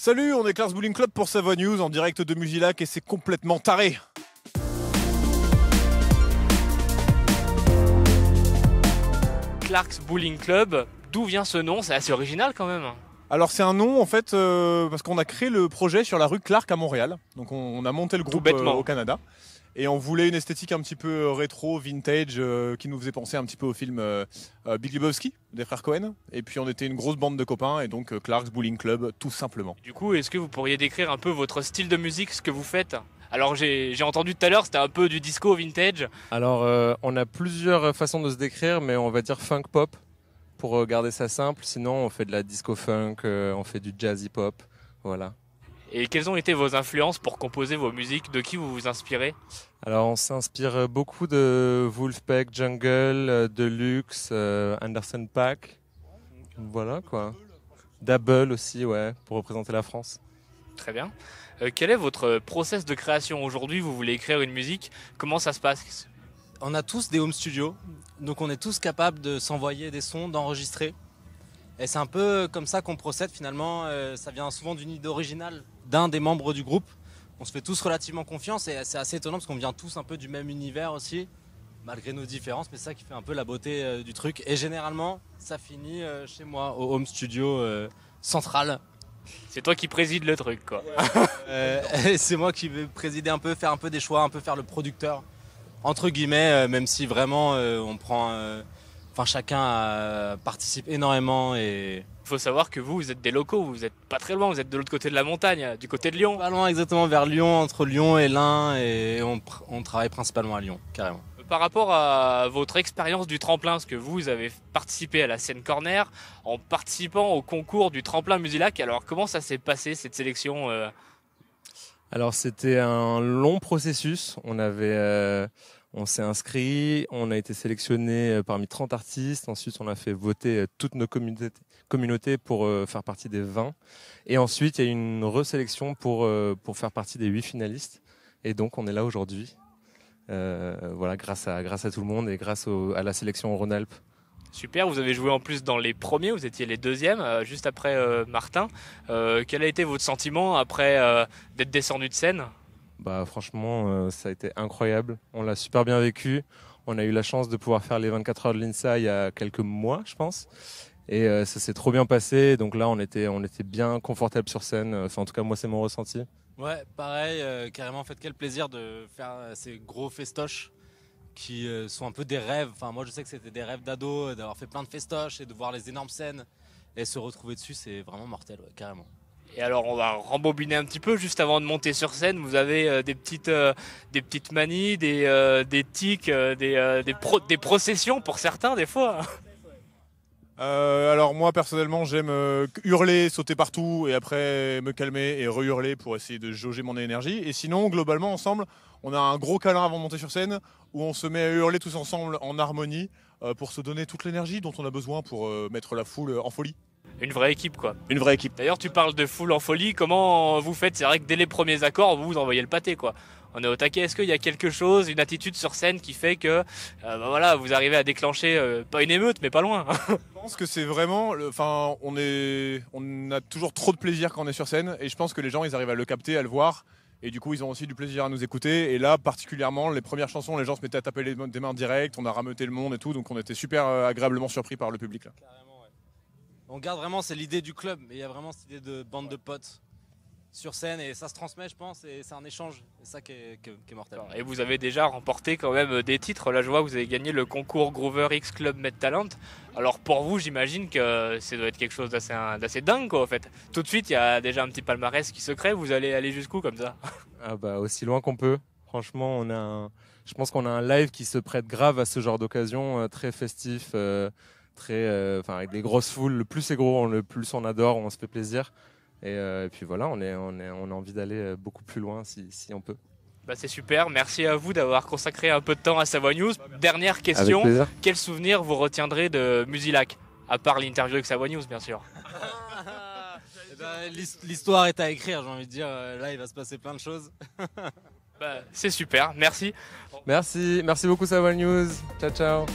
Salut, on est Clark's Bowling Club pour Savoie News en direct de Musilac et c'est complètement taré. Clark's Bowling Club, d'où vient ce nom? C'est assez original quand même. Alors c'est un nom en fait parce qu'on a créé le projet sur la rue Clark à Montréal. Donc on a monté le groupe au Canada. Et on voulait une esthétique un petit peu rétro, vintage, qui nous faisait penser un petit peu au film Big Lebowski des frères Cohen. Et puis on était une grosse bande de copains et donc Clark's Bowling Club tout simplement. Du coup, est-ce que vous pourriez décrire un peu votre style de musique, ce que vous faites? Alors j'ai entendu tout à l'heure, c'était un peu du disco vintage. Alors on a plusieurs façons de se décrire, mais on va dire funk pop pour garder ça simple. Sinon on fait de la disco funk, on fait du jazzy pop, voilà. Et quelles ont été vos influences pour composer vos musiques? De qui vous vous inspirez? Alors on s'inspire beaucoup de Wolfpack, Jungle, Deluxe, Anderson .Paak, voilà quoi. Double aussi, ouais, pour représenter la France. Très bien. Quel est votre process de création aujourd'hui? Vous voulez écrire une musique, comment ça se passe? On a tous des home studios, donc on est tous capables de s'envoyer des sons, d'enregistrer. Et c'est un peu comme ça qu'on procède finalement, ça vient souvent d'une idée originale d'un des membres du groupe. On se fait tous relativement confiance et c'est assez étonnant parce qu'on vient tous un peu du même univers aussi, malgré nos différences, mais c'est ça qui fait un peu la beauté du truc. Et généralement, ça finit chez moi, au home studio central. C'est toi qui présides le truc quoi. C'est moi qui vais présider un peu, faire un peu des choix, un peu faire le producteur, entre guillemets, même si vraiment on prend... chacun participe énormément et... Il faut savoir que vous êtes des locaux, vous êtes pas très loin, vous êtes de l'autre côté de la montagne, du côté de Lyon. Pas loin exactement, vers Lyon, entre Lyon et l'Ain, et on travaille principalement à Lyon, carrément. Par rapport à votre expérience du tremplin, parce que vous avez participé à la scène corner en participant au concours du tremplin Musilac, alors comment ça s'est passé cette sélection Alors c'était un long processus, on s'est inscrit, on a été sélectionné parmi 30 artistes, ensuite on a fait voter toutes nos communautés pour faire partie des 20. Et ensuite il y a eu une resélection pour faire partie des 8 finalistes. Et donc on est là aujourd'hui, voilà, grâce à tout le monde et grâce à la sélection Rhône-Alpes. Super, vous avez joué en plus dans les premiers, vous étiez les deuxièmes, juste après Martin. Quel a été votre sentiment après d'être descendu de scène ? Bah franchement, ça a été incroyable. On l'a super bien vécu. On a eu la chance de pouvoir faire les 24 heures de l'INSA il y a quelques mois, je pense. Et ça s'est trop bien passé. Donc là, on était bien confortable sur scène. Enfin, en tout cas, moi, c'est mon ressenti. Ouais, pareil, carrément. En fait, quel plaisir de faire ces gros festoches qui sont un peu des rêves. Enfin, moi, je sais que c'était des rêves d'ado, d'avoir fait plein de festoches et de voir les énormes scènes. Et se retrouver dessus, c'est vraiment mortel, ouais, carrément. Et alors on va rembobiner un petit peu juste avant de monter sur scène. Vous avez des petites manies, des tics, des processions pour certains des fois. Alors moi personnellement j'aime hurler, sauter partout et après me calmer et re-hurler pour essayer de jauger mon énergie. Et sinon globalement ensemble on a un gros câlin avant de monter sur scène où on se met à hurler tous ensemble en harmonie pour se donner toute l'énergie dont on a besoin pour mettre la foule en folie. Une vraie équipe quoi. Une vraie équipe. D'ailleurs tu parles de foule en folie, comment vous faites? C'est vrai que dès les premiers accords vous envoyez le pâté quoi. On est au taquet, est-ce qu'il y a quelque chose, une attitude sur scène qui fait que voilà, vous arrivez à déclencher, pas une émeute mais pas loin. Je pense que c'est vraiment, on a toujours trop de plaisir quand on est sur scène et je pense que les gens ils arrivent à le capter, à le voir. Et du coup, ils ont aussi du plaisir à nous écouter. Et là, particulièrement, les premières chansons, les gens se mettaient à taper des mains direct, on a rameuté le monde et tout. Donc on était super agréablement surpris par le public là. Carrément, ouais. On garde vraiment, c'est l'idée du club, mais il y a vraiment cette idée de bande de potes sur scène et ça se transmet, je pense, et c'est un échange. C'est ça qui est mortel. Et vous avez déjà remporté quand même des titres. Là, je vois que vous avez gagné le concours Groover X Club Met Talent. Alors pour vous, j'imagine que ça doit être quelque chose d'assez dingue, quoi, en fait. Tout de suite, il y a déjà un petit palmarès qui se crée. Vous allez aller jusqu'où comme ça? Ah bah aussi loin qu'on peut. Franchement, je pense qu'on a un live qui se prête grave à ce genre d'occasion, très festif, avec des grosses foules. Le plus c'est gros, le plus on adore, on se fait plaisir. Et puis voilà, on a envie d'aller beaucoup plus loin si on peut. Bah c'est super, merci à vous d'avoir consacré un peu de temps à Savoie News. Dernière question, quel souvenir vous retiendrez de Musilac? À part l'interview avec Savoie News bien sûr. L'histoire est à écrire, j'ai envie de dire, là il va se passer plein de choses. Bah, c'est super, merci. Merci beaucoup Savoie News, ciao ciao.